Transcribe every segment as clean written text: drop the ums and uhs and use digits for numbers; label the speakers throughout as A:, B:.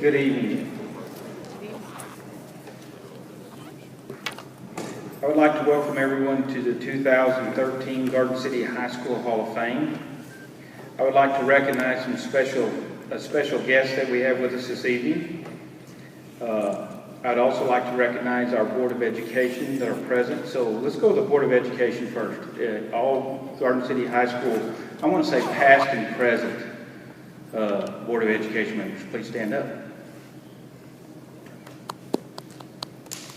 A: Good evening. I would like to welcome everyone to the 2013 Garden City High School Hall of Fame. I would like to recognize a special guest that we have with us this evening. I'd also like to recognize our Board of Education that are present. So let's go to the Board of Education first. All Garden City High School, I want to say past and present Board of Education members, please stand up.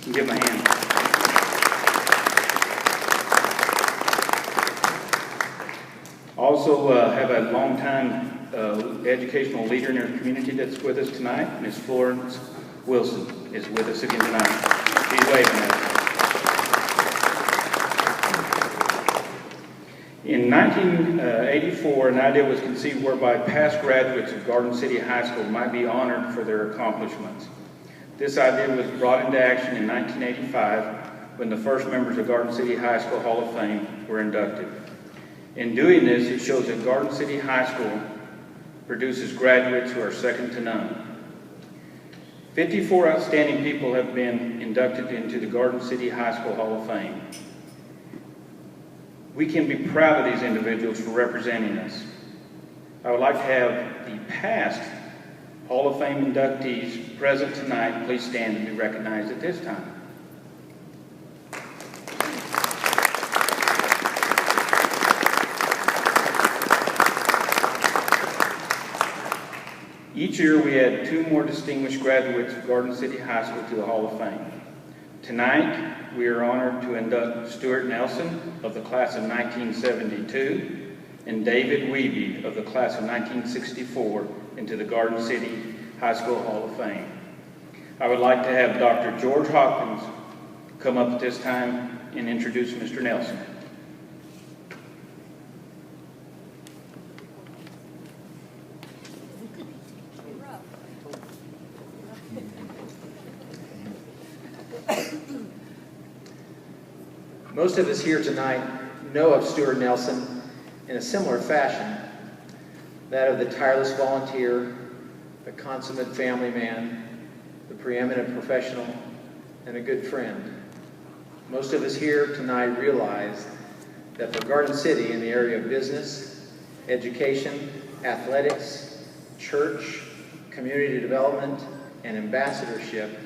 A: And give them a hand. Also have a long-time educational leader in our community that's with us tonight. Ms. Florence Wilson is with us again tonight. She's waving at us. In 1984, an idea was conceived whereby past graduates of Garden City High School might be honored for their accomplishments. This idea was brought into action in 1985 when the first members of Garden City High School Hall of Fame were inducted. In doing this, it shows that Garden City High School produces graduates who are second to none. 54 outstanding people have been inducted into the Garden City High School Hall of Fame. We can be proud of these individuals for representing us. I would like to have the past Hall of Fame inductees present tonight please stand and be recognized at this time. Each year we add 2 more distinguished graduates of Garden City High School to the Hall of Fame. Tonight, we are honored to induct Stuart Nelson of the class of 1972 and David Wiebe of the class of 1964 into the Garden City High School Hall of Fame. I would like to have Dr. George Hopkins come up at this time and introduce Mr. Nelson.
B: Most of us here tonight know of Stuart Nelson in a similar fashion, that of the tireless volunteer, the consummate family man, the preeminent professional, and a good friend. Most of us here tonight realize that for Garden City in the area of business, education, athletics, church, community development, and ambassadorship,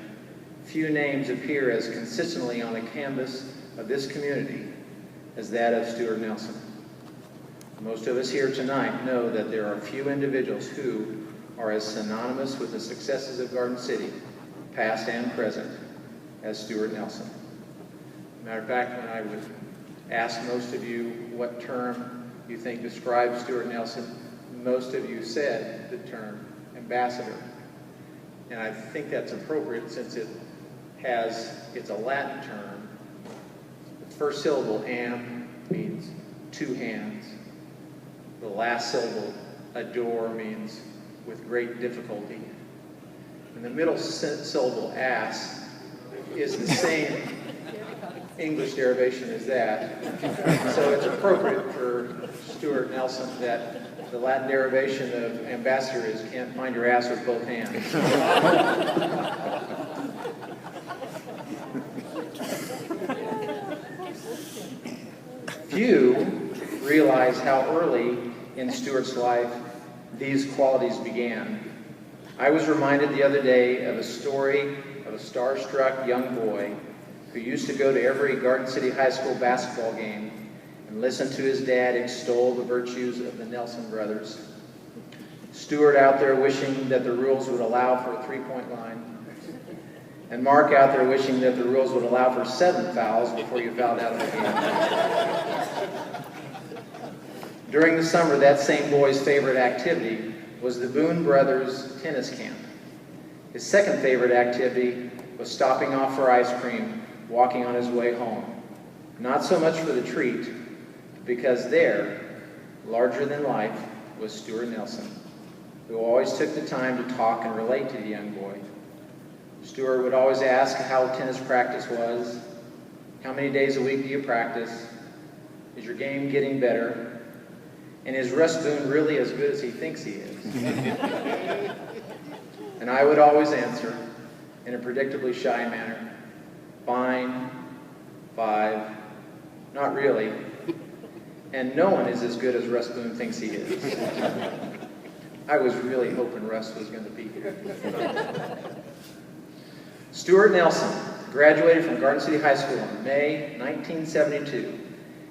B: few names appear as consistently on the canvas of this community as that of Stuart Nelson. Most of us here tonight know that there are few individuals who are as synonymous with the successes of Garden City, past and present, as Stuart Nelson. Matter of fact, when I would ask most of you what term you think describes Stuart Nelson, most of you said the term ambassador. And I think that's appropriate since it's a Latin term. The first syllable, am, means 2 hands. The last syllable, adore, means with great difficulty. And the middle syllable, ass, is the same English derivation as that. So it's appropriate for Stuart Nelson that the Latin derivation of ambassador is can't find your ass with both hands. Few realize how early in Stuart's life these qualities began. I was reminded the other day of a story of a starstruck young boy who used to go to every Garden City High School basketball game and listen to his dad extol the virtues of the Nelson brothers. Stuart out there wishing that the rules would allow for a 3-point line, and Mark out there wishing that the rules would allow for 7 fouls before you fouled out of the game. During the summer, that same boy's favorite activity was the Boone Brothers tennis camp. His second favorite activity was stopping off for ice cream, walking on his way home. Not so much for the treat, because there, larger than life, was Stuart Nelson, who always took the time to talk and relate to the young boy. Stuart would always ask how tennis practice was, how many days a week do you practice, is your game getting better? And is Russ Boone really as good as he thinks he is? And I would always answer, in a predictably shy manner, fine, 5, not really, and no one is as good as Russ Boone thinks he is. I was really hoping Russ was going to be here. Stuart Nelson graduated from Garden City High School in May 1972,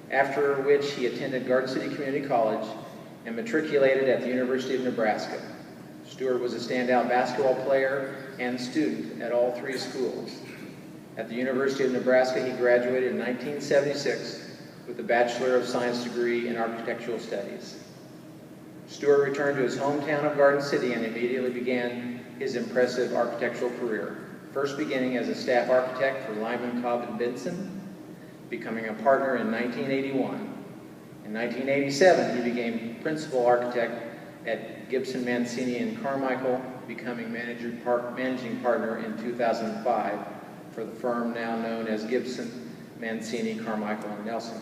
B: after which he attended Garden City Community College and matriculated at the University of Nebraska. Stuart was a standout basketball player and student at all 3 schools. At the University of Nebraska, he graduated in 1976 with a Bachelor of Science degree in Architectural Studies. Stuart returned to his hometown of Garden City and immediately began his impressive architectural career, first beginning as a staff architect for Lyman, Cobb & Benson, becoming a partner in 1981. In 1987, he became principal architect at Gibson, Mancini & Carmichael, becoming managing partner in 2005 for the firm now known as Gibson, Mancini, Carmichael & Nelson.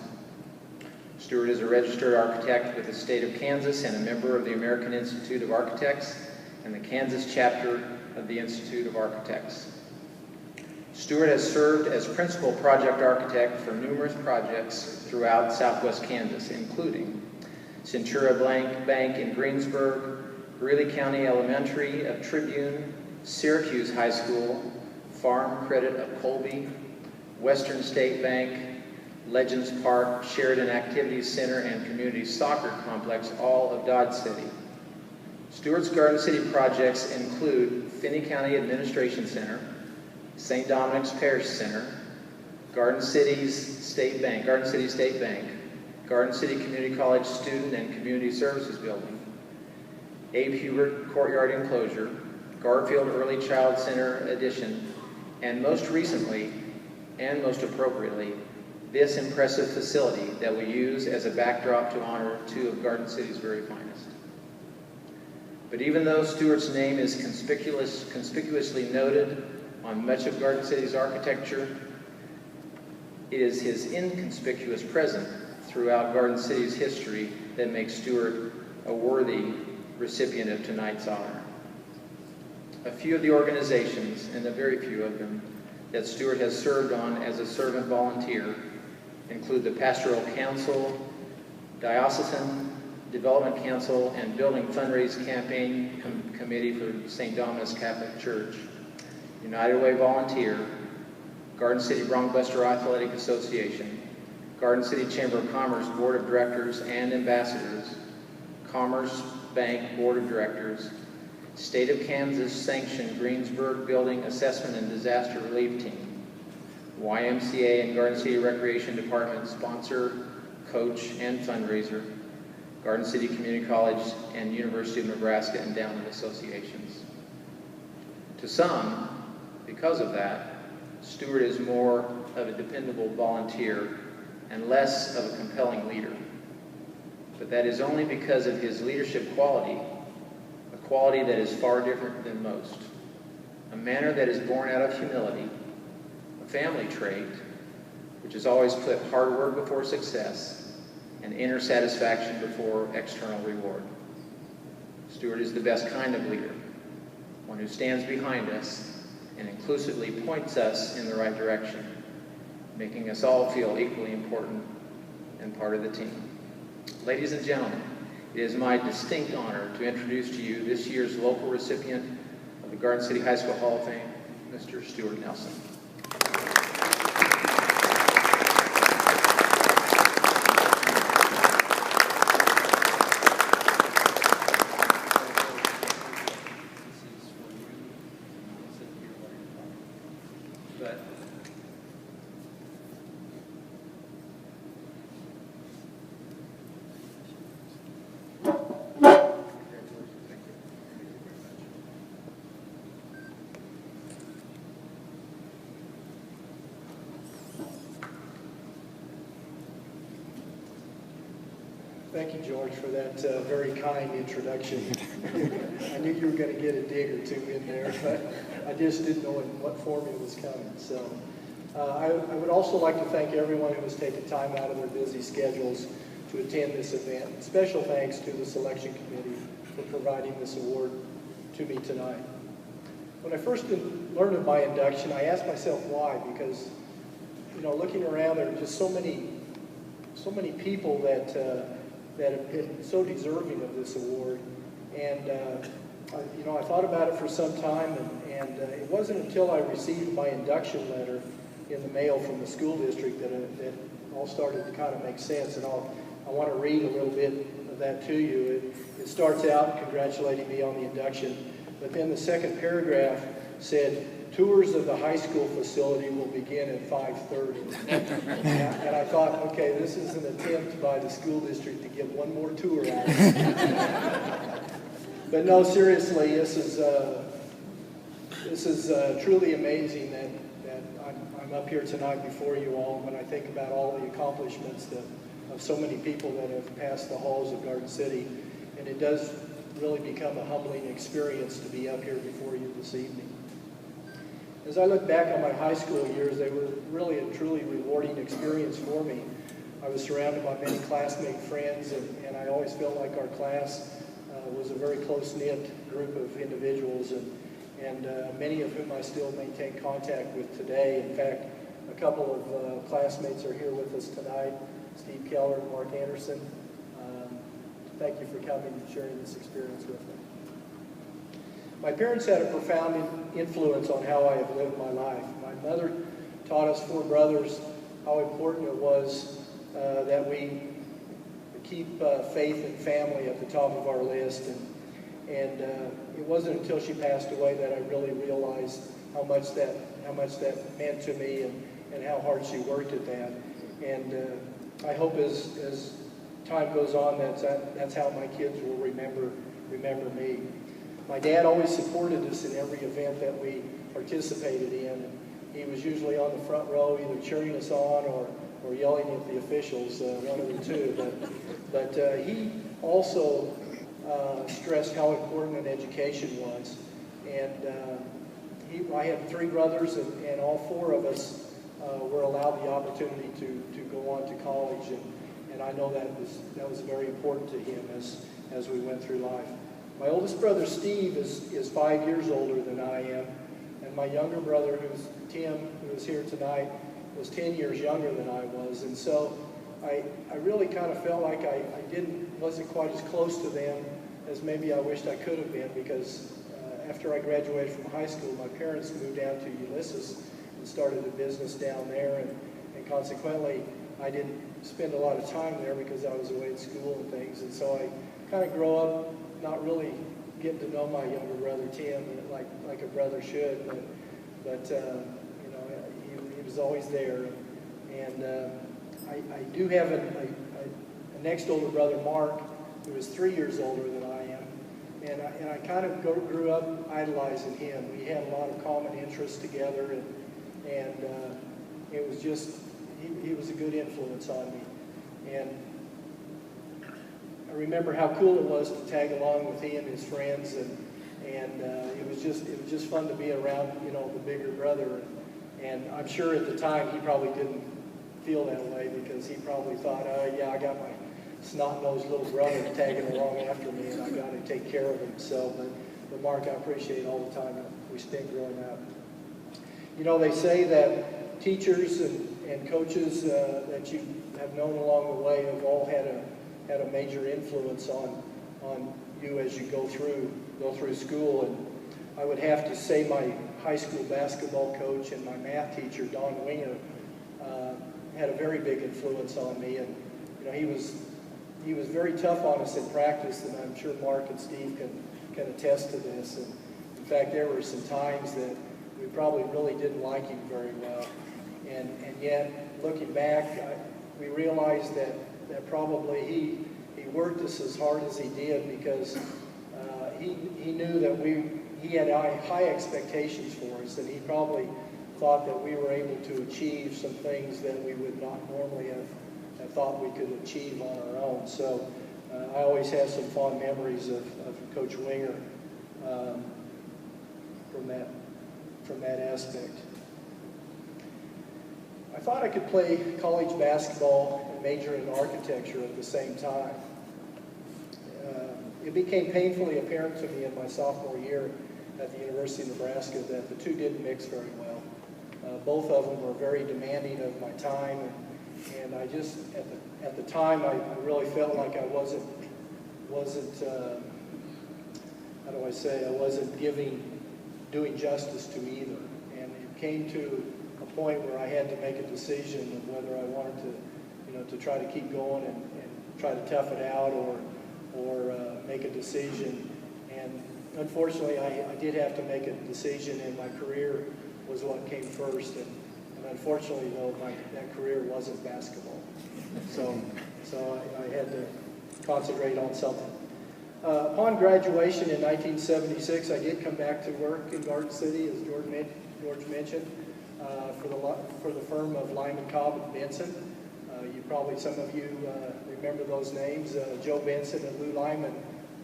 B: Stuart is a registered architect with the state of Kansas and a member of the American Institute of Architects and the Kansas chapter of the Institute of Architects. Stuart has served as principal project architect for numerous projects throughout southwest Kansas, including Centura Bank in Greensburg, Greeley County Elementary of Tribune, Syracuse High School, Farm Credit of Colby, Western State Bank, Legends Park, Sheridan Activities Center, and Community Soccer Complex, all of Dodge City. Stuart's Garden City projects include Finney County Administration Center, St. Dominic's Parish Center, Garden City State Bank, Garden City Community College Student and Community Services Building, Abe Hubert Courtyard Enclosure, Garfield Early Child Center Addition, and most recently, and most appropriately, this impressive facility that we use as a backdrop to honor 2 of Garden City's very finest. But even though Stuart's name is conspicuously noted on much of Garden City's architecture, it is his inconspicuous presence throughout Garden City's history that makes Stuart a worthy recipient of tonight's honor. A few of the organizations, and a very few of them, that Stuart has served on as a servant volunteer include the Pastoral Council, Diocesan Development Council, and Building Fundraise Campaign Committee for St. Dominic's Catholic Church, United Way Volunteer, Garden City Bronc Buster Athletic Association, Garden City Chamber of Commerce Board of Directors and Ambassadors, Commerce Bank Board of Directors, State of Kansas sanctioned Greensburg Building Assessment and Disaster Relief Team, YMCA and Garden City Recreation Department sponsor, coach, and fundraiser, Garden City Community College and University of Nebraska Endowment Associations. To some, because of that, Stuart is more of a dependable volunteer and less of a compelling leader. But that is only because of his leadership quality, a quality that is far different than most, a manner that is born out of humility, a family trait, which has always put hard work before success and inner satisfaction before external reward. Stuart is the best kind of leader, one who stands behind us and inclusively points us in the right direction, making us all feel equally important and part of the team. Ladies and gentlemen, it is my distinct honor to introduce to you this year's local recipient of the Garden City High School Hall of Fame, Mr. Stuart Nelson.
C: Thank you, George, for that very kind introduction. I knew you were going to get a dig or two in there, but I just didn't know in what form it was coming. So I would also like to thank everyone who has taken time out of their busy schedules to attend this event. And special thanks to the selection committee for providing this award to me tonight. When I first learned of my induction, I asked myself why, because, you know, looking around, there are just so many people that have been so deserving of this award. And, you know, I thought about it for some time, and it wasn't until I received my induction letter in the mail from the school district that it all started to kind of make sense. And I want to read a little bit of that to you. It starts out congratulating me on the induction, but then the second paragraph said, "Tours of the high school facility will begin at 5:30. And I thought, okay, this is an attempt by the school district to get one more tour out. But no, seriously, this is truly amazing that I'm up here tonight before you all. When I think about all the accomplishments of so many people that have passed the halls of Garden City, and it does really become a humbling experience to be up here before you this evening. As I look back on my high school years, they were really a truly rewarding experience for me. I was surrounded by many classmate friends, and I always felt like our class was a very close-knit group of individuals, and many of whom I still maintain contact with today. In fact, a couple of classmates are here with us tonight, Steve Keller and Mark Anderson. Thank you for coming and sharing this experience with me. My parents had a profound influence on how I have lived my life. My mother taught us 4 brothers how important it was that we keep faith and family at the top of our list. And it wasn't until she passed away that I really realized how much that meant to me and how hard she worked at that. And I hope as time goes on, that's how my kids will remember me. My dad always supported us in every event that we participated in. He was usually on the front row, either cheering us on or yelling at the officials, one of the two. But he also stressed how important an education was. And I had 3 brothers, and all 4 of us were allowed the opportunity to go on to college. And I know that was very important to him as we went through life. My oldest brother, Steve, is 5 years older than I am. And my younger brother, who's Tim, who is here tonight, was 10 years younger than I was. And so I really kind of felt like I wasn't quite as close to them as maybe I wished I could have been, because after I graduated from high school, my parents moved down to Ulysses and started a business down there. And consequently, I didn't spend a lot of time there because I was away at school and things. And so I kind of grew up not really getting to know my younger brother Tim like a brother should, but you know, he was always there. And I do have a next older brother, Mark, who is 3 years older than I am, and I kind of grew up idolizing him. We had a lot of common interests together, and it was just he was a good influence on me. And I remember how cool it was to tag along with he and his friends, and it was just fun to be around, you know, the bigger brother. And I'm sure at the time he probably didn't feel that way, because he probably thought, oh yeah, I got my snot-nosed little brother tagging along after me, and I got to take care of him. So, but Mark, I appreciate all the time that we spent growing up. You know, they say that teachers and coaches that you have known along the way have all had a major influence on you as you go through school. And I would have to say my high school basketball coach and my math teacher, Don Winger, had a very big influence on me. And you know, he was very tough on us in practice, and I'm sure Mark and Steve can attest to this. And in fact, there were some times that we probably really didn't like him very well. And yet, looking back, we realized that probably he worked us as hard as he did, because he knew that he had high expectations for us, and he probably thought that we were able to achieve some things that we would not normally have thought we could achieve on our own. So I always have some fond memories of Coach Winger from that aspect. I thought I could play college basketball and major in architecture at the same time. It became painfully apparent to me in my sophomore year at the University of Nebraska that the two didn't mix very well. Both of them were very demanding of my time, and I just, at the time, I really felt like I wasn't how do I say, I wasn't doing justice to either. And it came to a point where I had to make a decision of whether I wanted to try to keep going and try to tough it out or make a decision. And unfortunately, I did have to make a decision, and my career was what came first. And unfortunately, though, that career wasn't basketball. So I had to concentrate on something. Upon graduation in 1976, I did come back to work in Garden City, as George mentioned, for the firm of Lyman, Cobb and Benson. Some of you remember those names. Joe Benson and Lou Lyman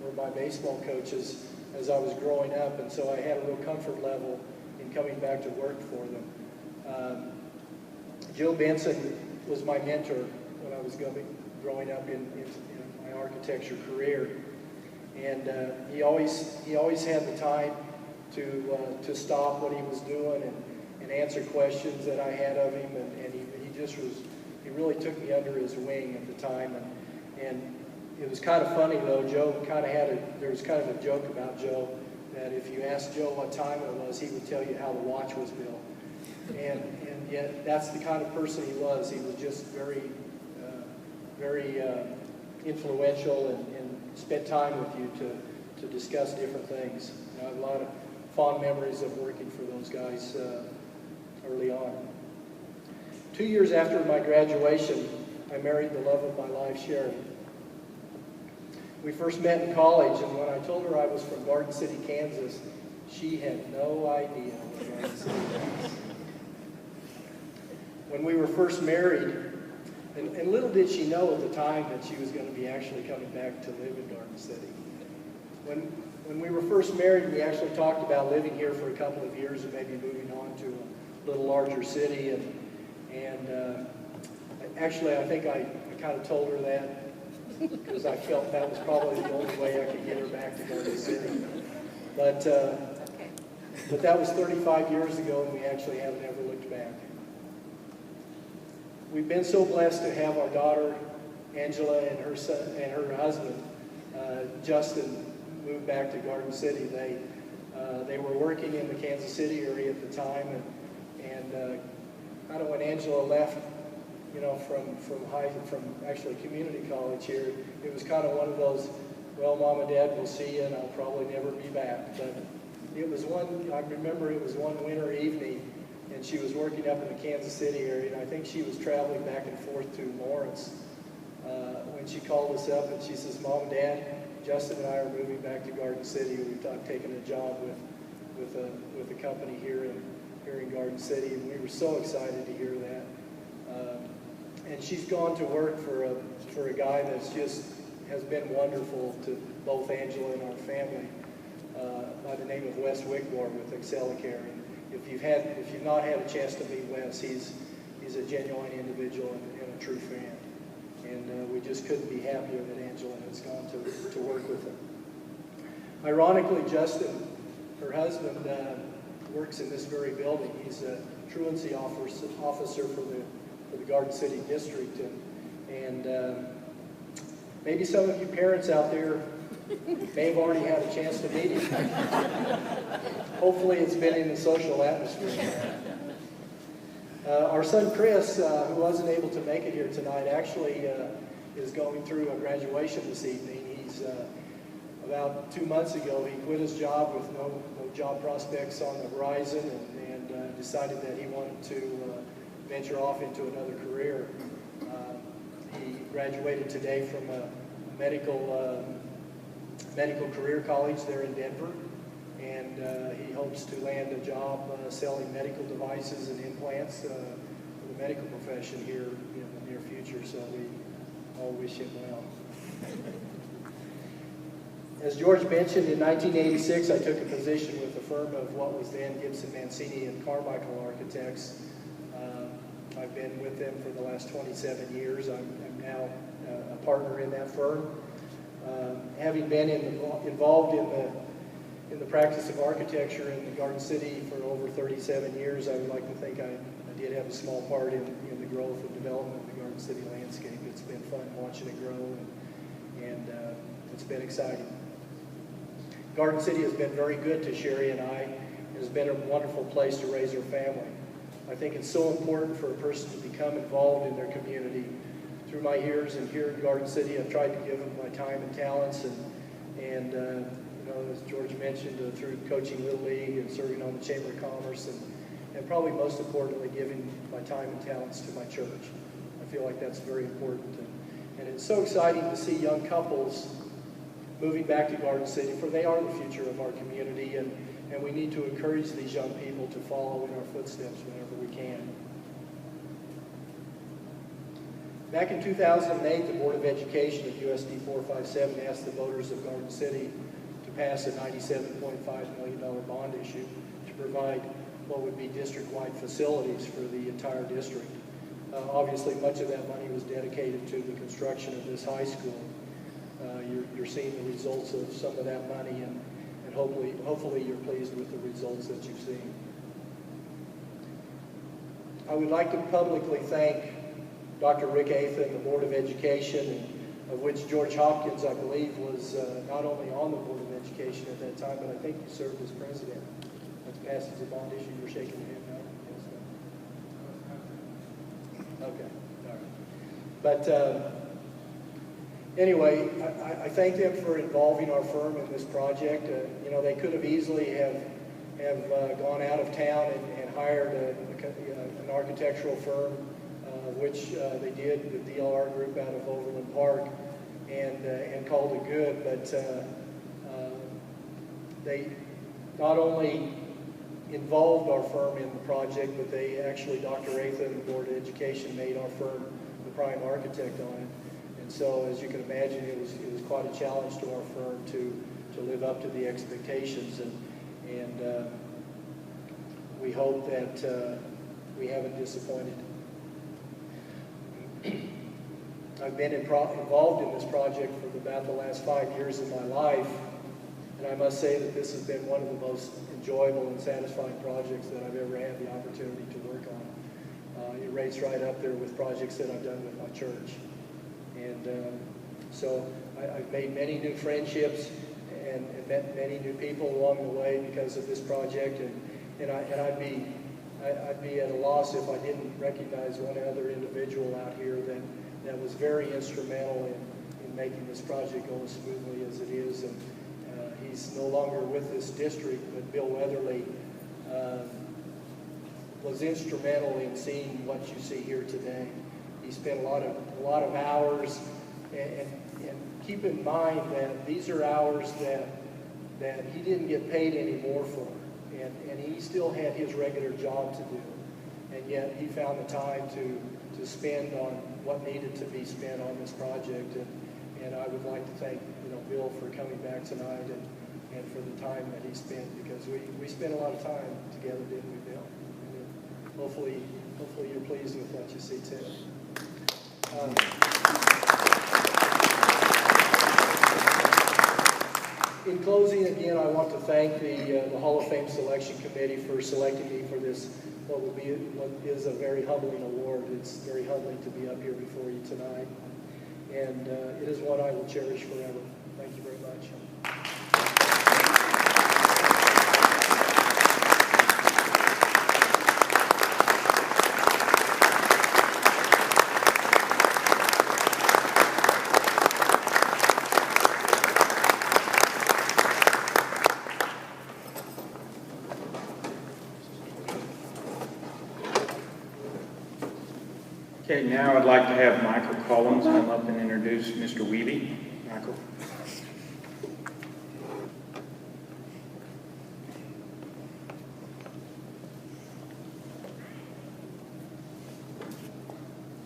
C: were my baseball coaches as I was growing up, and so I had a real comfort level in coming back to work for them. Joe Benson was my mentor when I was growing up in my architecture career, and he always had the time to stop what he was doing and answer questions that I had of him, and he really took me under his wing at the time, and it was kind of funny though. There was kind of a joke about Joe that if you asked Joe what time it was, he would tell you how the watch was built, and yet that's the kind of person he was. He was just very influential and spent time with you to discuss different things. I have a lot of fond memories of working for those guys early on. 2 years after my graduation, I married the love of my life, Sharon. We first met in college, and when I told her I was from Garden City, Kansas, she had no idea what Garden City was. When we were first married, and little did she know at the time that she was going to be actually coming back to live in Garden City. When we were first married, we actually talked about living here for a couple of years and maybe moving on to a little larger city. And actually, I think I kind of told her that because I felt that was probably the only way I could get her back to Garden City. But that was 35 years ago, and we actually haven't ever looked back. We've been so blessed to have our daughter, Angela, and her son and her husband, Justin, move back to Garden City. They were working in the Kansas City area at the time, and kind of when Angela left, from actually community college here, it was kind of one of those, well, Mom and Dad, we'll see you, and I'll probably never be back. But I remember it was one winter evening, and she was working up in the Kansas City area, and I think she was traveling back and forth to Lawrence when she called us up, and she says, Mom and Dad, Justin and I are moving back to Garden City. We've taken a job with a company here in Garden City, and we were so excited to hear that. And she's gone to work for a guy that's just has been wonderful to both Angela and our family, by the name of Wes Wigmore with Excelicare. And if you've not had a chance to meet Wes, he's a genuine individual and a true friend. And we just couldn't be happier that Angela has gone to work with him. Ironically, Justin, her husband, works in this very building. He's a truancy officer for the Garden City District. And maybe some of you parents out there may have already had a chance to meet him. Hopefully it's been in the social atmosphere. Our son Chris, who wasn't able to make it here tonight, actually is going through a graduation this evening. He's about 2 months ago, he quit his job with no job prospects on the horizon, and decided that he wanted to venture off into another career. He graduated today from a medical career college there in Denver, and he hopes to land a job selling medical devices and implants for the medical profession here in the near future, so we all wish him well. As George mentioned, in 1986 I took a position with the firm of what was then Gibson, Mancini and Carmichael Architects. I've been with them for the last 27 years. I'm now a partner in that firm. Having been involved in the practice of architecture in the Garden City for over 37 years, I would like to think I did have a small part in the growth and development of the Garden City landscape. It's been fun watching it grow, and it's been exciting. Garden City has been very good to Sherry and I. It has been a wonderful place to raise her family. I think it's so important for a person to become involved in their community. Through my years and here in Garden City, I've tried to give them my time and talents, and you know, as George mentioned, through coaching Little League and serving on the Chamber of Commerce, and probably most importantly, giving my time and talents to my church. I feel like that's very important, and it's so exciting to see young couples moving back to Garden City, for they are the future of our community, and we need to encourage these young people to follow in our footsteps whenever we can. Back in 2008, the Board of Education at USD 457 asked the voters of Garden City to pass a $97.5 million bond issue to provide what would be district-wide facilities for the entire district. Obviously, much of that money was dedicated to the construction of this high school. You're seeing the results of some of that money, and hopefully you're pleased with the results that you've seen. I would like to publicly thank Dr. Rick Athan, the Board of Education, of which George Hopkins, I believe, was not only on the Board of Education at that time, but I think he served as president. That's passed as a bond issue. You're shaking your head now? Yes, okay, all right. But anyway, I thank them for involving our firm in this project. You know, they could have easily have gone out of town and hired an architectural firm, which they did, the DLR Group out of Overland Park, and called it good. But they not only involved our firm in the project, but they actually, Dr. Athan, the Board of Education, made our firm the prime architect on it. And so, as you can imagine, it was quite a challenge to our firm to live up to the expectations, and we hope that we haven't disappointed. I've been involved in this project for about the last 5 years of my life, and I must say that this has been one of the most enjoyable and satisfying projects that I've ever had the opportunity to work on. It rates right up there with projects that I've done with my church. And so I've made many new friendships and met many new people along the way because of this project, and I'd be at a loss if I didn't recognize one other individual out here that was very instrumental in making this project go as smoothly as it is. And he's no longer with this district, but Bill Weatherly was instrumental in seeing what you see here today. He spent a lot of hours, and keep in mind that these are hours that he didn't get paid any more for, and he still had his regular job to do, and yet he found the time to spend on what needed to be spent on this project, and I would like to thank Bill for coming back tonight and for the time that he spent, because we spent a lot of time together, didn't we, Bill? And hopefully you're pleased with what you see too. In closing, again, I want to thank the Hall of Fame Selection Committee for selecting me for this, what is a very humbling award. It's very humbling to be up here before you tonight, and it is one I will cherish forever. Thank you very much.
A: Okay, now I'd like to have Michael Collins come up and introduce Mr. Weeby. Michael.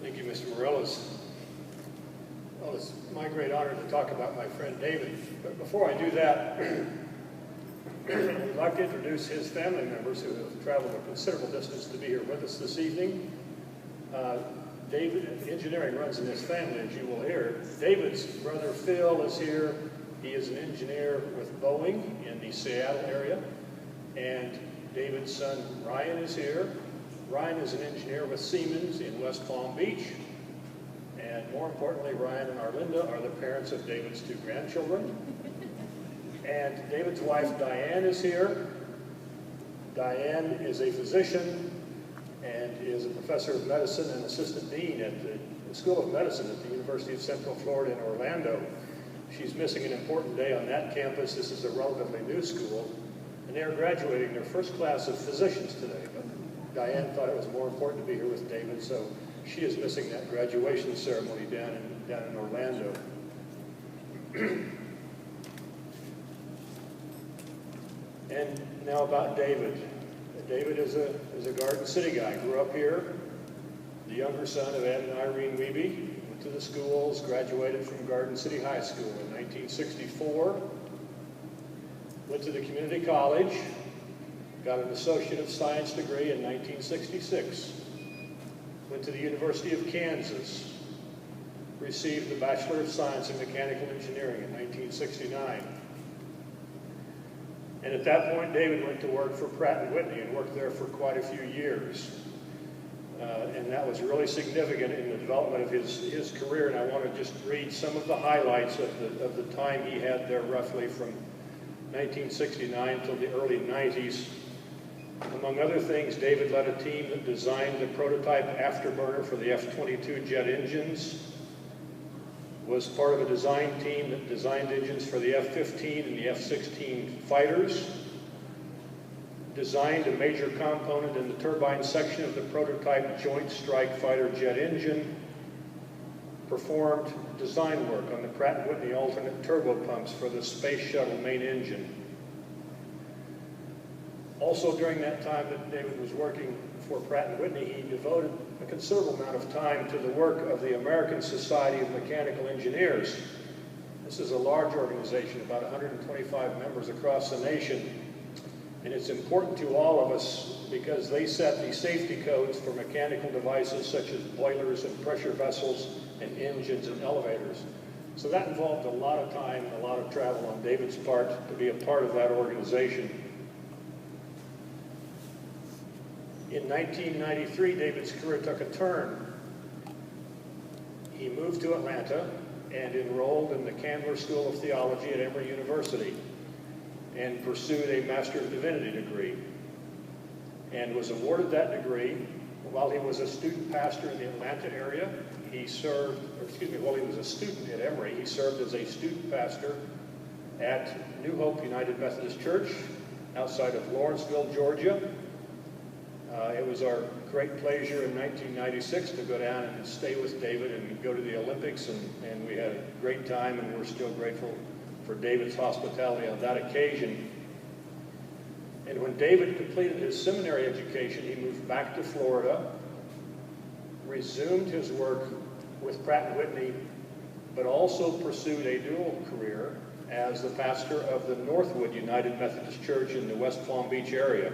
D: Thank you, Mr. Morellis. Well, it's my great honor to talk about my friend David. But before I do that, I'd like to introduce his family members who have traveled a considerable distance to be here with us this evening. David, engineering runs in his family, as you will hear. David's brother Phil is here. He is an engineer with Boeing in the Seattle area. And David's son Ryan is here. Ryan is an engineer with Siemens in West Palm Beach. And more importantly, Ryan and Arlinda are the parents of David's 2 grandchildren. And David's wife Diane is here. Diane is a physician and is a professor of medicine and assistant dean at the School of Medicine at the University of Central Florida in Orlando. She's missing an important day on that campus. This is a relatively new school, and they are graduating their first class of physicians today. But Diane thought it was more important to be here with David, so she is missing that graduation ceremony down in Orlando. And now about David. David is a Garden City guy. Grew up here, the younger son of Ed and Irene Wiebe. Went to the schools, graduated from Garden City High School in 1964. Went to the community college, got an Associate of Science degree in 1966. Went to the University of Kansas, received the Bachelor of Science in Mechanical Engineering in 1969. And at that point, David went to work for Pratt & Whitney and worked there for quite a few years. And that was really significant in the development of his career. And I want to just read some of the highlights of the time he had there, roughly from 1969 till the early 90s. Among other things, David led a team that designed the prototype afterburner for the F-22 jet engines, was part of a design team that designed engines for the F-15 and the F-16 fighters, designed a major component in the turbine section of the prototype Joint Strike Fighter jet engine, performed design work on the Pratt & Whitney alternate turbopumps for the Space Shuttle main engine. Also during that time that David was working for Pratt & Whitney, he devoted a considerable amount of time to the work of the American Society of Mechanical Engineers. This is a large organization, about 125 members across the nation, and it's important to all of us because they set the safety codes for mechanical devices such as boilers and pressure vessels and engines and elevators. So that involved a lot of time and a lot of travel on David's part to be a part of that organization. In 1993, David's career took a turn. He moved to Atlanta and enrolled in the Candler School of Theology at Emory University and pursued a Master of Divinity degree and was awarded that degree while he was a student pastor in the Atlanta area. While he was a student at Emory, he served as a student pastor at New Hope United Methodist Church outside of Lawrenceville, Georgia. It was our great pleasure in 1996 to go down and stay with David and go to the Olympics, and we had a great time, and we're still grateful for David's hospitality on that occasion. And when David completed his seminary education, he moved back to Florida, resumed his work with Pratt & Whitney, but also pursued a dual career as the pastor of the Northwood United Methodist Church in the West Palm Beach area.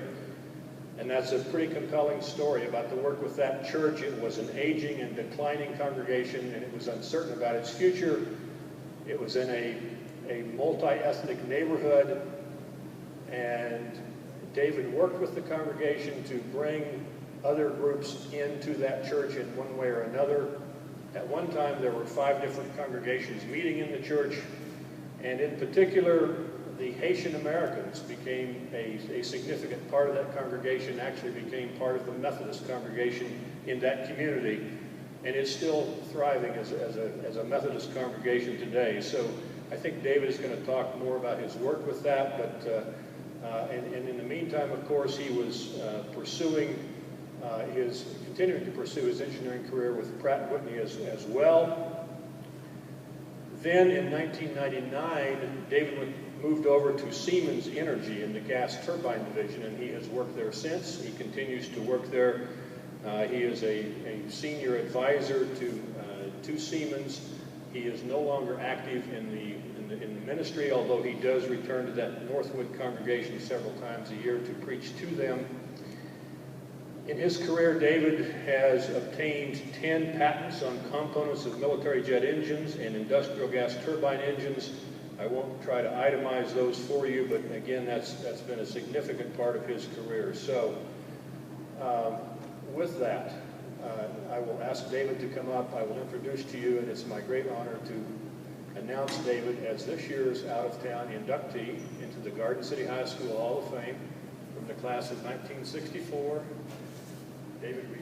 D: And that's a pretty compelling story about the work with that church. It was an aging and declining congregation, and it was uncertain about its future. It was in a multi-ethnic neighborhood, and David worked with the congregation to bring other groups into that church in one way or another. At one time, there were 5 different congregations meeting in the church, and in particular, the Haitian Americans became a significant part of that congregation, actually became part of the Methodist congregation in that community, and is still thriving as a Methodist congregation today. So I think David is going to talk more about his work with that, but and in the meantime, of course, he was continuing to pursue his engineering career with Pratt & Whitney as well. Then in 1999, David moved over to Siemens Energy in the gas turbine division, and he has worked there since. He continues to work there. He is a senior advisor to Siemens. He is no longer active in the ministry, although he does return to that Northwood congregation several times a year to preach to them. In his career, David has obtained 10 patents on components of military jet engines and industrial gas turbine engines. I won't try to itemize those for you, but again, that's been a significant part of his career. So with that, I will ask David to come up. I will introduce to you, and it's my great honor to announce David as this year's out-of-town inductee into the Garden City High School Hall of Fame from the class of 1964. David Reed.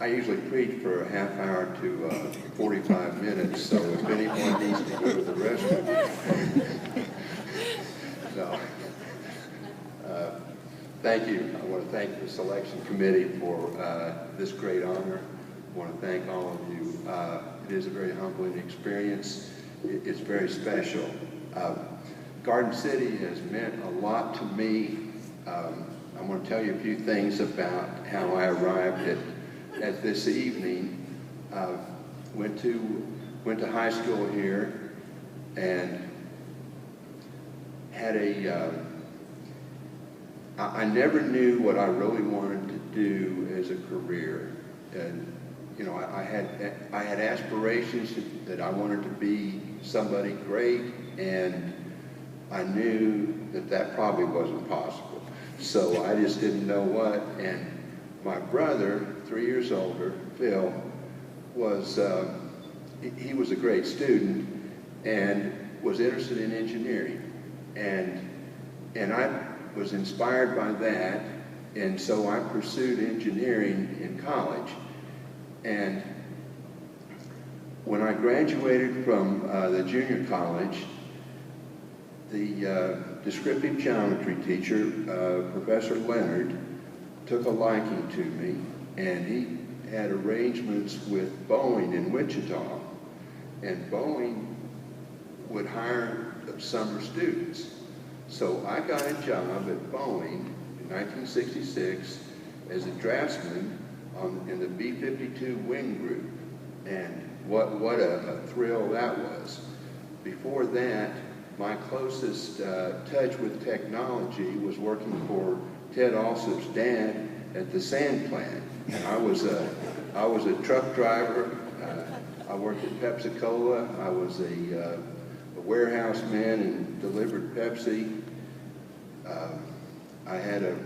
E: I usually preach for a half hour to 45 minutes, so if anyone needs to go to the restroom. So, thank you. I want to thank the selection committee for this great honor. I want to thank all of you. It is a very humbling experience. It's very special. Garden City has meant a lot to me. I'm going to tell you a few things about how I arrived at this evening. Went to high school here and had I never knew what I really wanted to do as a career. And you know, I had aspirations that I wanted to be somebody great, and I knew that probably wasn't possible. So I just didn't know what. And my brother, 3 years older, Phil, was he was a great student and was interested in engineering, and I was inspired by that, and so I pursued engineering in college. And when I graduated from the junior college, the descriptive geometry teacher, Professor Leonard, took a liking to me, and he had arrangements with Boeing in Wichita, and Boeing would hire summer students. So I got a job at Boeing in 1966 as a draftsman in the B-52 wing group, and what a thrill that was. Before that, my closest touch with technology was working for Ted Alsop's dad at the sand plant. And I was a truck driver. I worked at Pepsi-Cola. I was a warehouse man and delivered Pepsi. I had a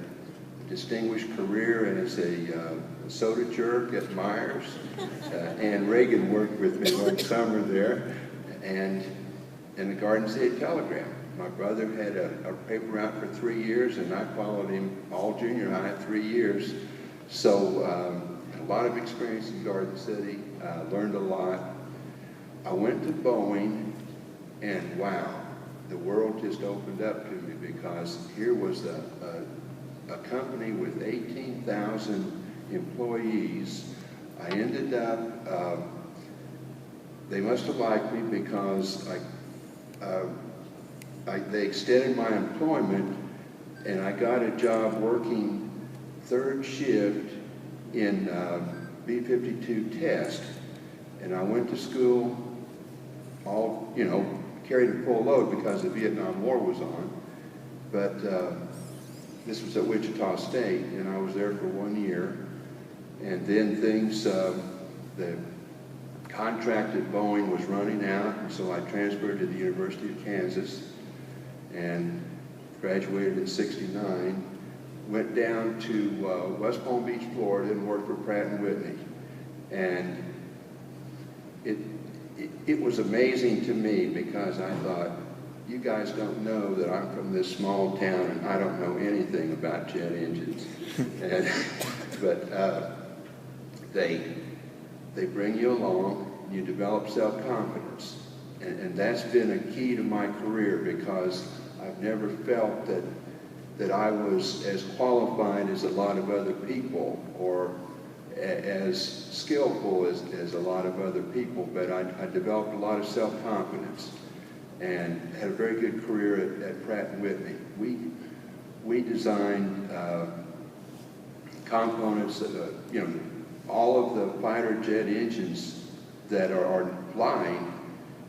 E: distinguished career as a soda jerk at Myers. Ann Reagan worked with me one summer there, and in the Garden City Telegram. My brother had a paper out for 3 years, and I followed him all junior high 3 years. So a lot of experience in Garden City, learned a lot. I went to Boeing, and wow, the world just opened up to me, because here was a company with 18,000 employees. I ended up, they must have liked me because they extended my employment, and I got a job working third shift in B-52 test. And I went to school all, you know, carried a full load because the Vietnam War was on. But this was at Wichita State, and I was there for 1 year. And then things, the contract at Boeing was running out, and so I transferred to the University of Kansas and graduated in '69. Went down to West Palm Beach, Florida, and worked for Pratt & Whitney. And it was amazing to me, because I thought, you guys don't know that I'm from this small town and I don't know anything about jet engines. But they bring you along, you develop self-confidence. And that's been a key to my career, because I've never felt that I was as qualified as a lot of other people, or as skillful as a lot of other people, but I developed a lot of self-confidence and had a very good career at Pratt & Whitney. We designed components, you know, all of the fighter jet engines that are flying,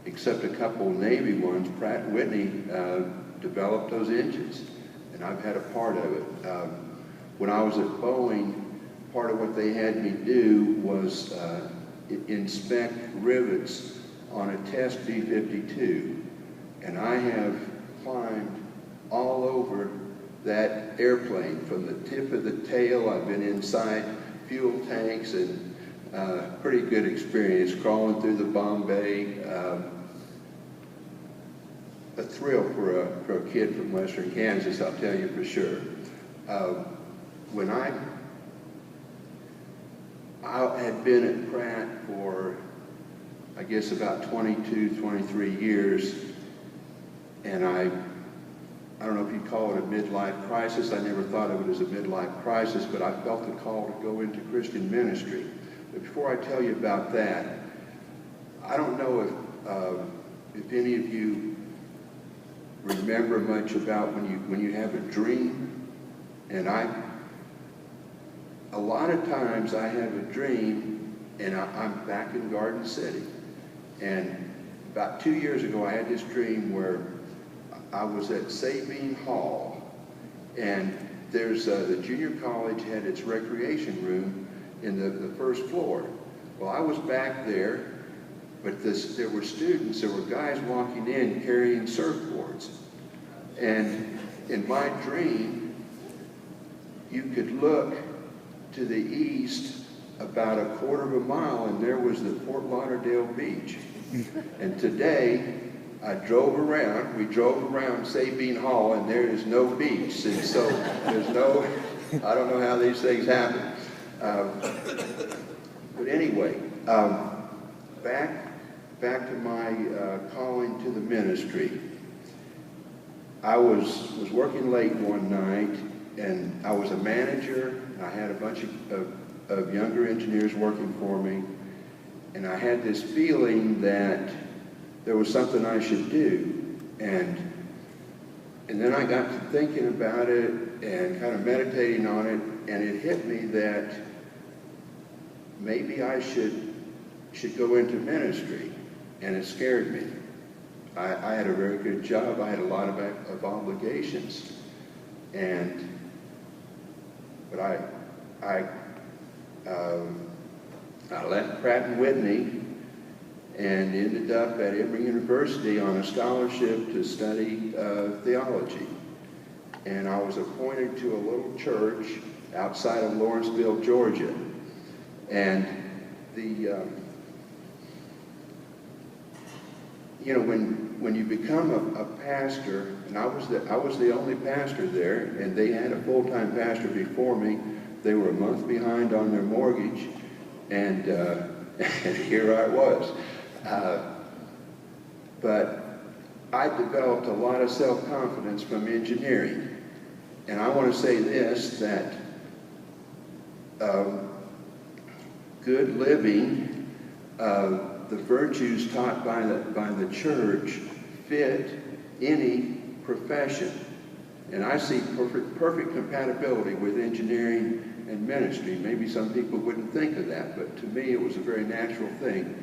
E: except a couple Navy ones, Pratt & Whitney developed those engines, and I've had a part of it. When I was at Boeing, part of what they had me do was inspect rivets on a test B-52, and I have climbed all over that airplane, from the tip of the tail. I've been inside fuel tanks, and pretty good experience crawling through the bomb bay. A thrill for a kid from western Kansas, I'll tell you for sure. When I had been at Pratt for, I guess, about 22, 23 years, and I don't know if you'd call it a midlife crisis. I never thought of it as a midlife crisis, but I felt the call to go into Christian ministry. But before I tell you about that, I don't know if any of you remember much about when you have a dream. And a lot of times I have a dream and I'm back in Garden City. And about 2 years ago, I had this dream where I was at Sabine Hall, and there's the junior college had its recreation room in the first floor. Well, I was back there, but there were students, there were guys walking in carrying surfboards. And in my dream, you could look to the east about a quarter of a mile, and there was the Fort Lauderdale beach. And today, we drove around Sabine Hall, and there is no beach. And so there's no, I don't know how these things happen. But anyway, back to my calling to the ministry. I was working late one night, and I was a manager. I had a bunch of younger engineers working for me, and I had this feeling that there was something I should do. And then I got to thinking about it and kind of meditating on it, and it hit me that maybe I should go into ministry, and it scared me. I had a very good job. I had a lot of obligations, but I left Pratt & Whitney and ended up at Emory University on a scholarship to study theology. And I was appointed to a little church outside of Lawrenceville, Georgia. And you know, when you become a pastor, and I was the only pastor there, and they had a full-time pastor before me. They were a month behind on their mortgage, and here I was. But I developed a lot of self-confidence from engineering. And I want to say this, that good living, the virtues taught by the church fit any profession. And I see perfect compatibility with engineering and ministry. Maybe some people wouldn't think of that, but to me it was a very natural thing.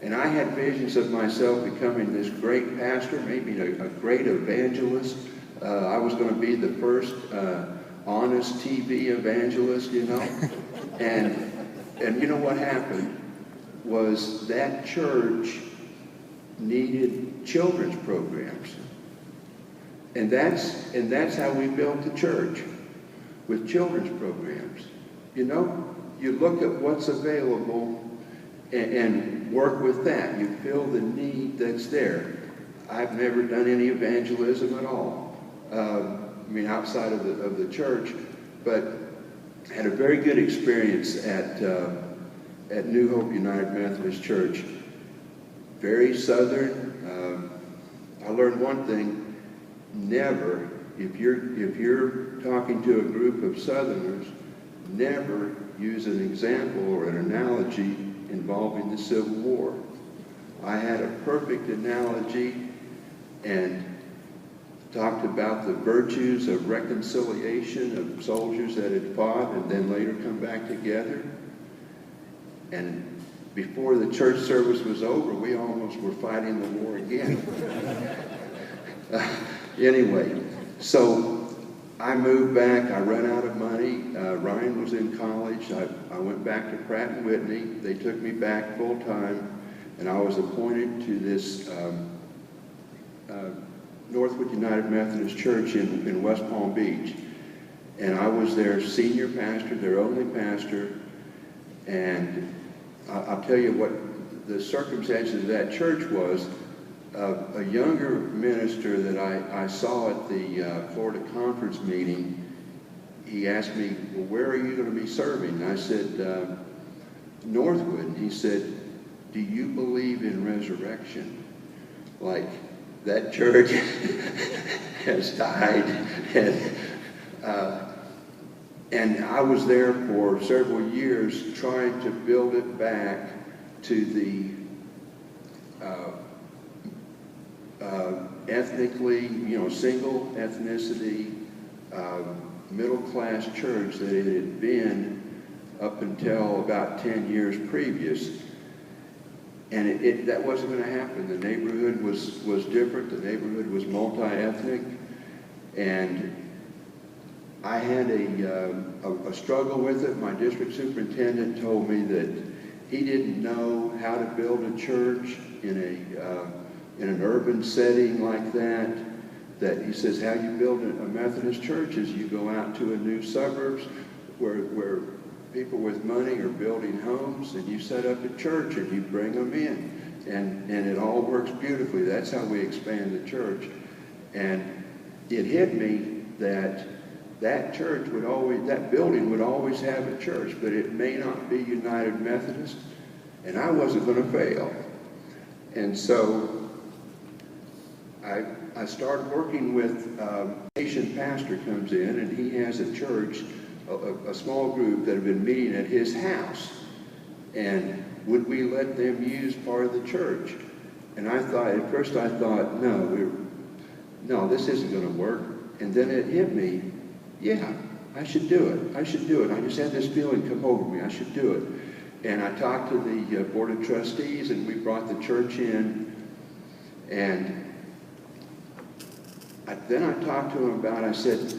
E: And I had visions of myself becoming this great pastor, maybe a great evangelist. I was going to be the first honest TV evangelist, you know. And you know what happened was that church needed children's programs. And that's how we built the church, with children's programs. You know, you look at what's available and work with that. You fill the need that's there. I've never done any evangelism at all. I mean, outside of the church, but had a very good experience at New Hope United Methodist Church. Very Southern. I learned one thing. Never, if you're talking to a group of Southerners, never use an example or an analogy involving the Civil War. I had a perfect analogy, and talked about the virtues of reconciliation of soldiers that had fought and then later come back together. And before the church service was over, we almost were fighting the war again. Anyway, so I moved back. I ran out of money. Ryan was in college. I went back to Pratt & Whitney. They took me back full time, and I was appointed to this Northwood United Methodist Church in West Palm Beach. And I was their senior pastor, their only pastor. And I'll tell you what the circumstances of that church was. A younger minister that I saw at the Florida conference meeting, he asked me, well, where are you going to be serving? And I said, Northwood. And he said, do you believe in resurrection? Like, that church has died. And I was there for several years trying to build it back to the ethnically, single ethnicity, middle-class church that it had been up until about 10 years previous. And that wasn't going to happen. The neighborhood was different. The neighborhood was multi-ethnic. And I had a struggle with it. My district superintendent told me that he didn't know how to build a church in an urban setting like that. That he says how you build a Methodist church is you go out to a new suburbs where people with money are building homes, and you set up a church and you bring them in, and it all works beautifully. That's how we expand the church. And it hit me that church would always, that building would always have a church, but it may not be United Methodist, and I wasn't going to fail. And so I started working with a Asian pastor comes in, and he has a church, a small group that had been meeting at his house. And would we let them use part of the church? And I thought, at first I thought, no, this isn't going to work. And then it hit me, yeah, I should do it. I should do it. I just had this feeling come over me. I should do it. And I talked to the Board of Trustees, and we brought the church in. And then I talked to him about, I said,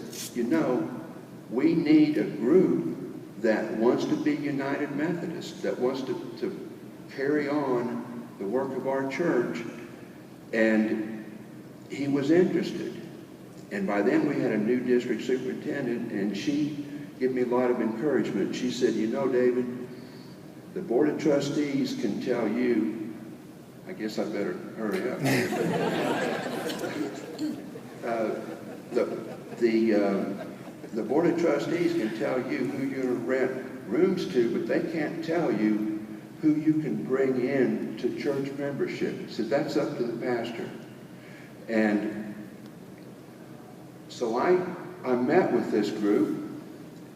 E: we need a group that wants to be United Methodist, that wants to carry on the work of our church. And he was interested. And by then we had a new district superintendent, and she gave me a lot of encouragement. She said, David, the Board of Trustees can tell you, I guess I better hurry up. The Board of Trustees can tell you who you're going to rent rooms to, but they can't tell you who you can bring in to church membership. So that's up to the pastor. And so I met with this group,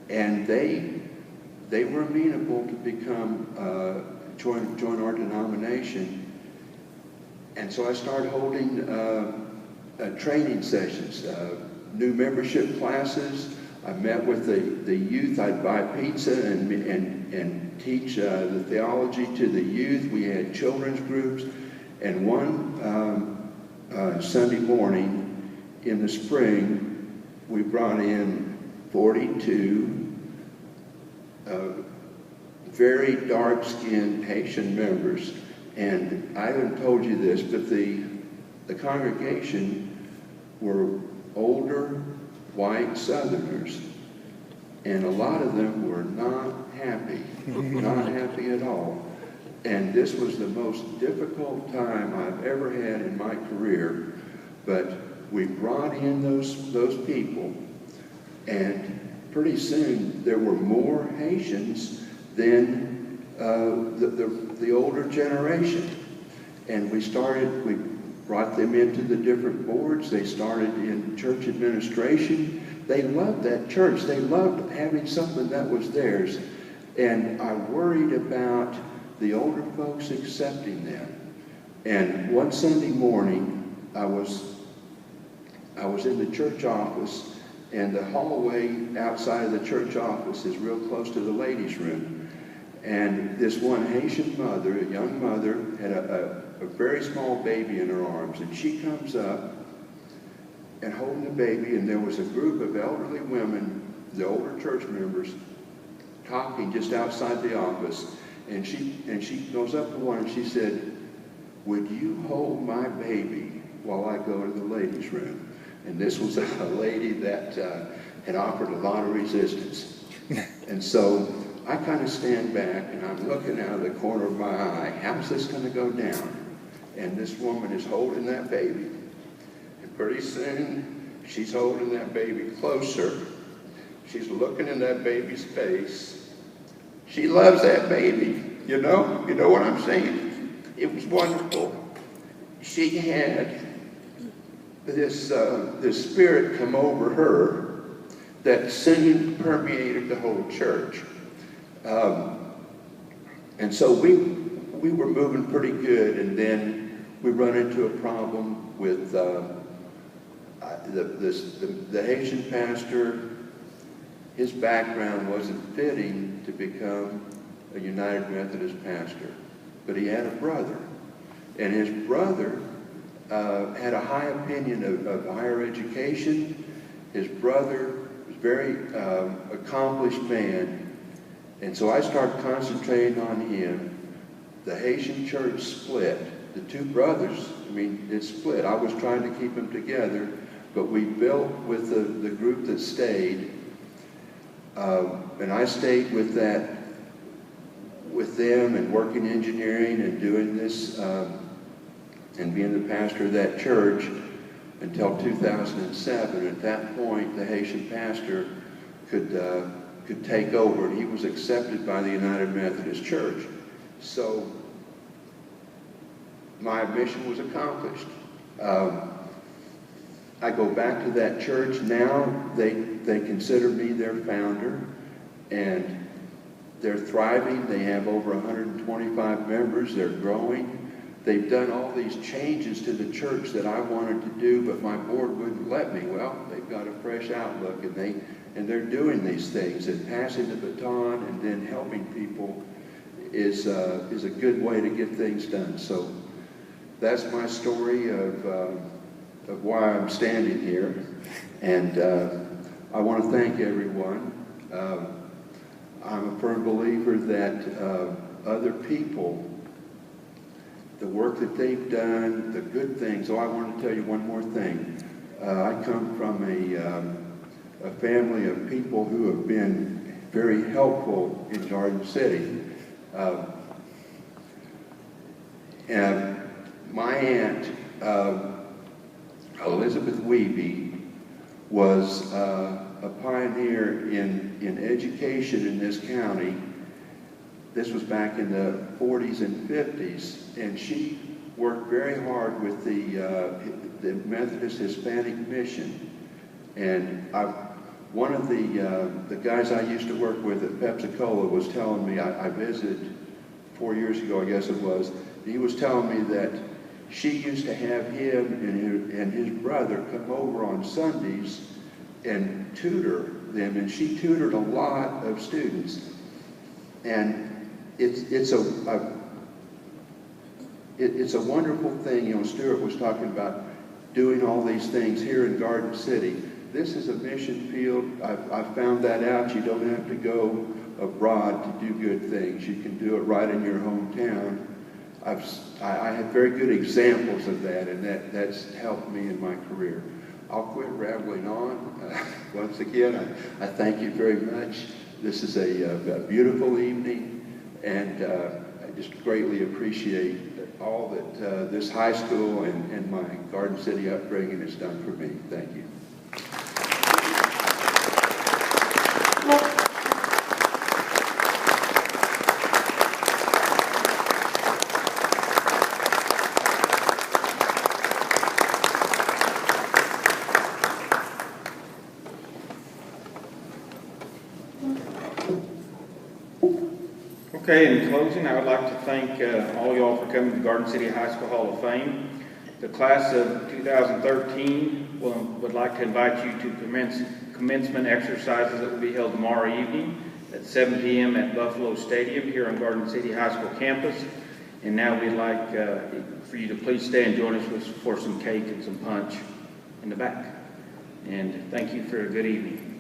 E: and they were amenable to become join our denomination. And so I started holding training sessions, new membership classes. I met with the youth. I'd buy pizza and teach the theology to the youth. We had children's groups. And one Sunday morning in the spring, we brought in 42 very dark-skinned Haitian members. And I haven't told you this, but the congregation were older white Southerners, and a lot of them were not happy, not happy at all. And this was the most difficult time I've ever had in my career, but we brought in those people, and pretty soon there were more Haitians than the older generation. And we brought them into the different boards. They started in church administration. They loved that church. They loved having something that was theirs. And I worried about the older folks accepting them. And one Sunday morning, I I was in the church office, and the hallway outside of the church office is real close to the ladies' room. And this one Haitian mother, a young mother, had a very small baby in her arms, and she comes up and holding the baby, and there was a group of elderly women, the older church members, talking just outside the office. And she goes up to one and she said, "Would you hold my baby while I go to the ladies' room?" And this was a lady that had offered a lot of resistance. And so I kind of stand back and I'm looking out of the corner of my eye. How's this going to go down? And this woman is holding that baby. And pretty soon she's holding that baby closer. She's looking in that baby's face. She loves that baby. You know what I'm saying? It was wonderful. She had this spirit come over her that soon permeated the whole church. And so we were moving pretty good, and then we run into a problem with the Haitian pastor. His background wasn't fitting to become a United Methodist pastor, but he had a brother, and his brother had a high opinion of higher education. His brother was a very accomplished man, and so I started concentrating on him. The Haitian church split. The two brothers, it split. I was trying to keep them together, but we built with the group that stayed, and I stayed with them and working engineering and doing this and being the pastor of that church until 2007. At that point, the Haitian pastor could take over, and he was accepted by the United Methodist Church. So my mission was accomplished. I go back to that church now. They consider me their founder, and they're thriving. They have over 125 members. They're growing. They've done all these changes to the church that I wanted to do, but my board wouldn't let me. Well, they've got a fresh outlook, and they're doing these things, and passing the baton and then helping people is a good way to get things done. So that's my story of why I'm standing here, and I want to thank everyone. I'm a firm believer that other people, the work that they've done, the good things. I want to tell you one more thing. I come from a family of people who have been very helpful in Garden City. And my aunt, Elizabeth Wiebe, was a pioneer in education in this county. This was back in the 40s and 50s, and she worked very hard with the Methodist Hispanic Mission. And one of the guys I used to work with at Pepsi-Cola was telling me, I visited 4 years ago, I guess it was, he was telling me that she used to have him and his brother come over on Sundays and tutor them, and she tutored a lot of students. And it's a wonderful thing. Stuart was talking about doing all these things here in Garden City. This is a mission field. I found that out. You don't have to go abroad to do good things. You can do it right in your hometown. I have very good examples of that, and that's helped me in my career. I'll quit rambling on. Once again, I thank you very much. This is a beautiful evening, and I just greatly appreciate all that this high school and my Garden City upbringing has done for me. Thank you.
A: Okay, in closing, I would like to thank all y'all for coming to Garden City High School Hall of Fame. The class of 2013 would like to invite you to commencement exercises that will be held tomorrow evening at 7 p.m. at Buffalo Stadium here on Garden City High School campus. And now we'd like for you to please stay and join us for some cake and some punch in the back. And thank you for a good evening.